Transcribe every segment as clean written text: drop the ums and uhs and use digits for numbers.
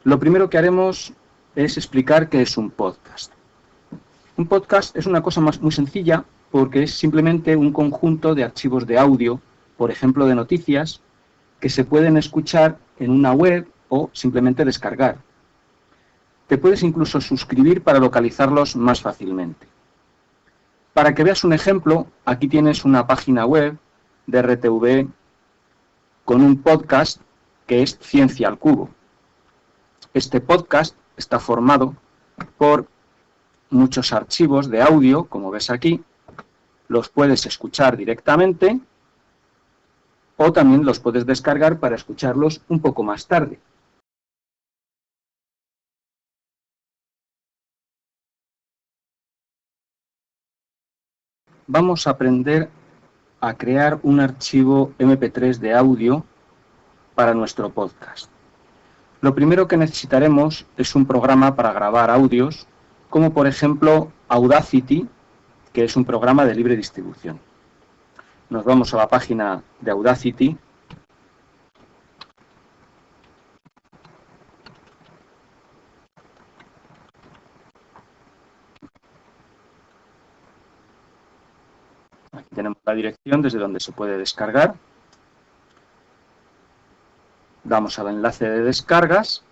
Lo primero que haremos es explicar qué es un podcast. Un podcast es una cosa muy sencilla porque es simplemente un conjunto de archivos de audio, por ejemplo de noticias, que se pueden escuchar en una web o simplemente descargar. Te puedes incluso suscribir para localizarlos más fácilmente. Para que veas un ejemplo, aquí tienes una página web de RTV con un podcast que es Ciencia al Cubo. Este podcast está formado por muchos archivos de audio, como ves aquí. Los puedes escuchar directamente o también los puedes descargar para escucharlos un poco más tarde. Vamos a aprender a crear un archivo MP3 de audio para nuestro podcast. Lo primero que necesitaremos es un programa para grabar audios, como por ejemplo Audacity, que es un programa de libre distribución. Nos vamos a la página de Audacity. Aquí tenemos la dirección desde donde se puede descargar. Damos al enlace de descargas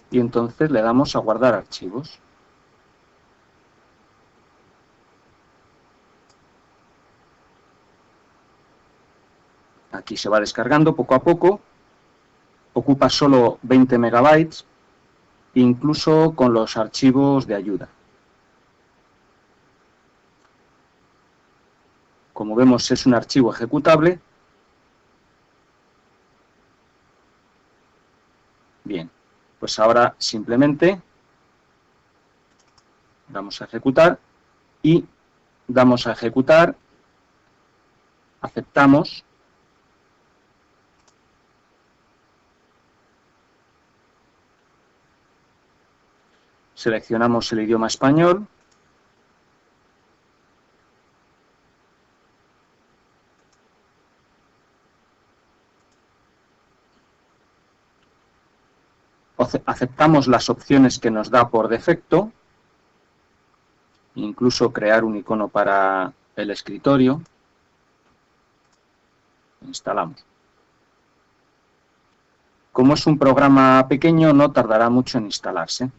y entonces le damos a guardar archivos. Aquí se va descargando poco a poco. Ocupa solo 20 megabytes, incluso con los archivos de ayuda. Como vemos, es un archivo ejecutable. Bien, pues ahora simplemente damos a ejecutar y damos a ejecutar, aceptamos. Seleccionamos el idioma español. Aceptamos las opciones que nos da por defecto, incluso crear un icono para el escritorio. Instalamos. Como es un programa pequeño, no tardará mucho en instalarse.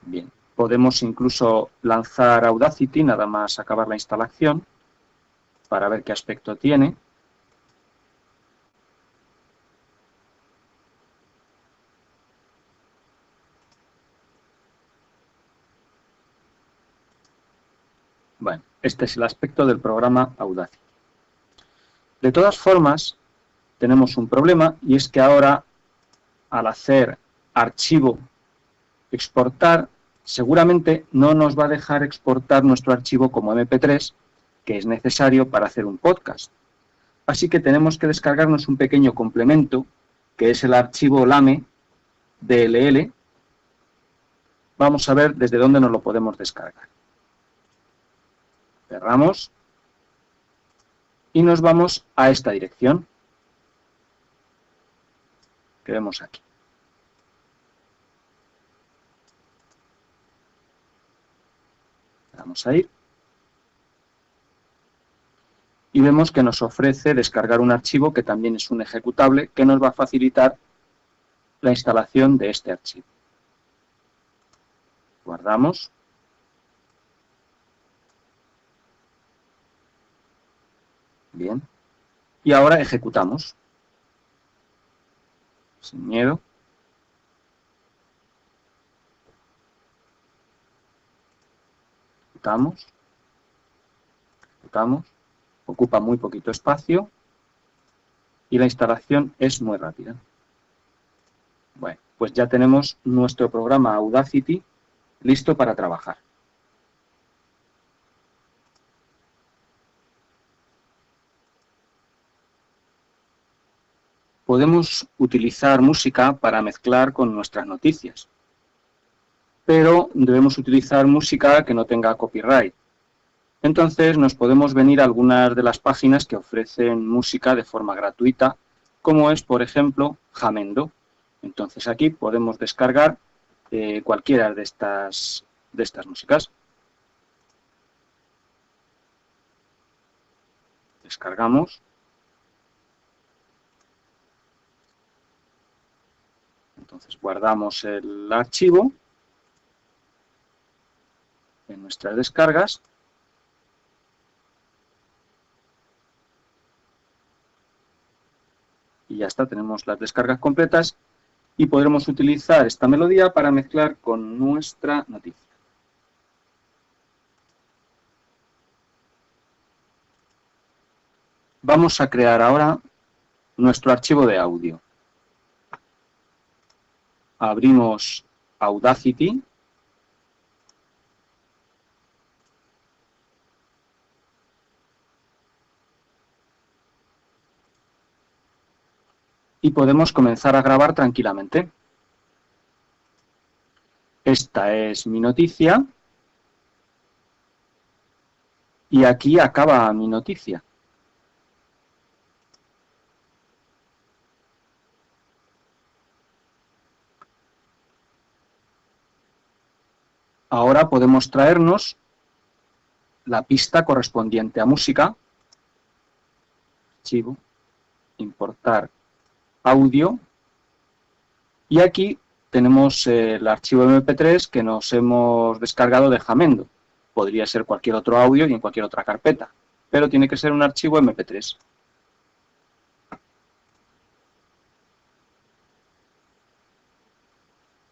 Bien, podemos incluso lanzar Audacity nada más acabar la instalación para ver qué aspecto tiene. Bueno, este es el aspecto del programa Audacity. De todas formas, tenemos un problema y es que ahora, al hacer archivo exportar, seguramente no nos va a dejar exportar nuestro archivo como MP3, que es necesario para hacer un podcast. Así que tenemos que descargarnos un pequeño complemento, que es el archivo LAME DLL. Vamos a ver desde dónde nos lo podemos descargar. Cerramos y nos vamos a esta dirección que vemos aquí. Vamos a ir y vemos que nos ofrece descargar un archivo que también es un ejecutable que nos va a facilitar la instalación de este archivo. Guardamos. Bien. Y ahora ejecutamos. Sin miedo. Ejecutamos. Ejecutamos. Ocupa muy poquito espacio y la instalación es muy rápida. Bueno, pues ya tenemos nuestro programa Audacity listo para trabajar. podemos utilizar música para mezclar con nuestras noticias, pero debemos utilizar música que no tenga copyright. Entonces nos podemos venir a algunas de las páginas que ofrecen música de forma gratuita, como es, por ejemplo, Jamendo. Entonces aquí podemos descargar cualquiera de estas músicas. Descargamos. Entonces guardamos el archivo en nuestras descargas. Y ya está, tenemos las descargas completas y podremos utilizar esta melodía para mezclar con nuestra noticia. Vamos a crear ahora nuestro archivo de audio. Abrimos Audacity. Y podemos comenzar a grabar tranquilamente. Esta es mi noticia. Y aquí acaba mi noticia. Ahora podemos traernos la pista correspondiente a música. Archivo, importar audio. Y aquí tenemos el archivo MP3 que nos hemos descargado de Jamendo. Podría ser cualquier otro audio y en cualquier otra carpeta, pero tiene que ser un archivo MP3.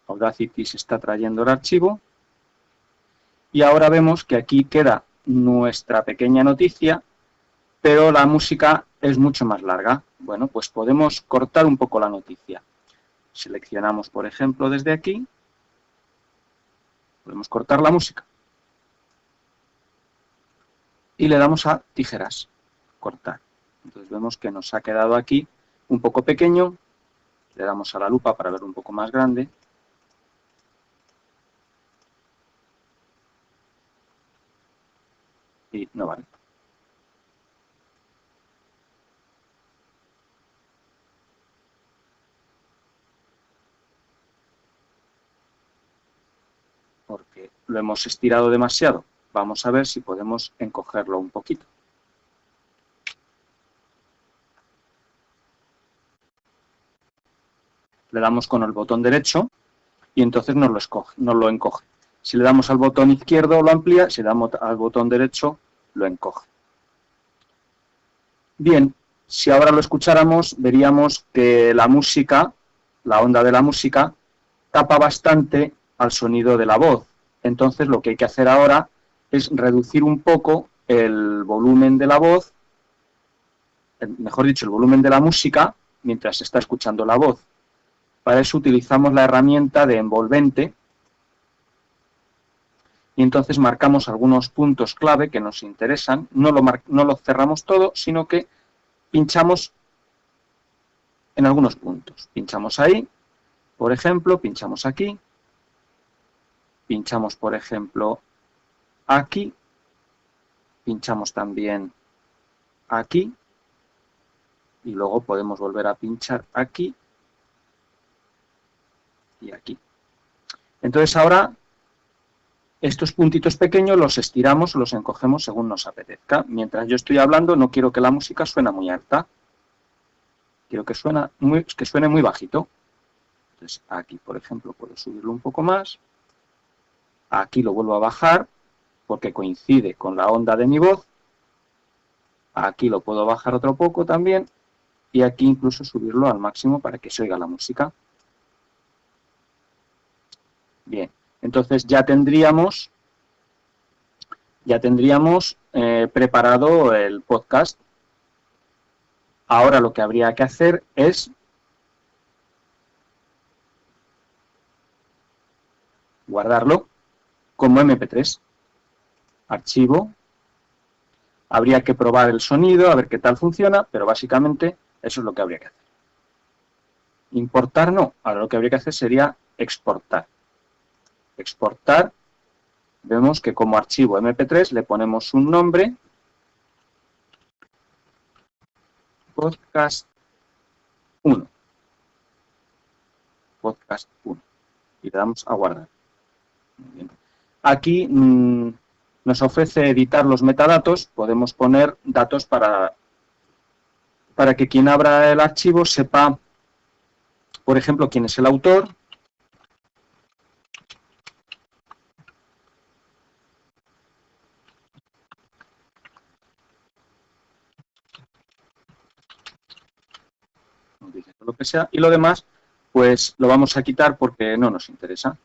Audacity se está trayendo el archivo. Y ahora vemos que aquí queda nuestra pequeña noticia, pero la música es mucho más larga. Bueno, pues podemos cortar un poco la noticia. Seleccionamos, por ejemplo, desde aquí. Podemos cortar la música. Y le damos a tijeras, cortar. Entonces vemos que nos ha quedado aquí un poco pequeño. Le damos a la lupa para ver un poco más grande. Y no vale. Porque lo hemos estirado demasiado. Vamos a ver si podemos encogerlo un poquito. Le damos con el botón derecho y entonces nos lo encoge. Si le damos al botón izquierdo lo amplía, si le damos al botón derecho lo encoge. Bien, si ahora lo escucháramos, veríamos que la música, la onda de la música, tapa bastante al sonido de la voz. Entonces lo que hay que hacer ahora es reducir un poco el volumen de la voz, mejor dicho, el volumen de la música, mientras se está escuchando la voz. Para eso utilizamos la herramienta de envolvente y entonces marcamos algunos puntos clave que nos interesan. No lo cerramos todo, sino que pinchamos en algunos puntos. Pinchamos ahí, por ejemplo, pinchamos aquí, pinchamos, por ejemplo, aquí, pinchamos también aquí y luego podemos volver a pinchar aquí y aquí. Entonces ahora estos puntitos pequeños los estiramos o los encogemos según nos apetezca. Mientras yo estoy hablando no quiero que la música suene muy alta. Quiero que suene muy bajito. Entonces aquí, por ejemplo, puedo subirlo un poco más. Aquí lo vuelvo a bajar porque coincide con la onda de mi voz. Aquí lo puedo bajar otro poco también. Y aquí incluso subirlo al máximo para que se oiga la música. Bien. Entonces ya tendríamos preparado el podcast. Ahora lo que habría que hacer es guardarlo como MP3. Archivo. Habría que probar el sonido, a ver qué tal funciona, pero básicamente eso es lo que habría que hacer. Importar no, ahora lo que habría que hacer sería exportar. Exportar, vemos que como archivo MP3 le ponemos un nombre, podcast 1. Podcast 1. Y le damos a guardar. Muy bien. Aquí nos ofrece editar los metadatos, podemos poner datos para que quien abra el archivo sepa, por ejemplo, quién es el autor, lo que sea, y lo demás pues lo vamos a quitar porque no nos interesa.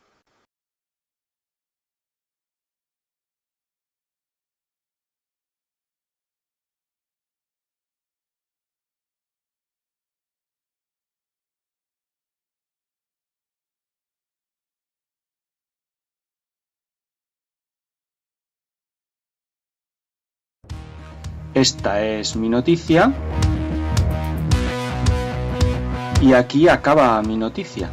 Esta es mi noticia y aquí acaba mi noticia.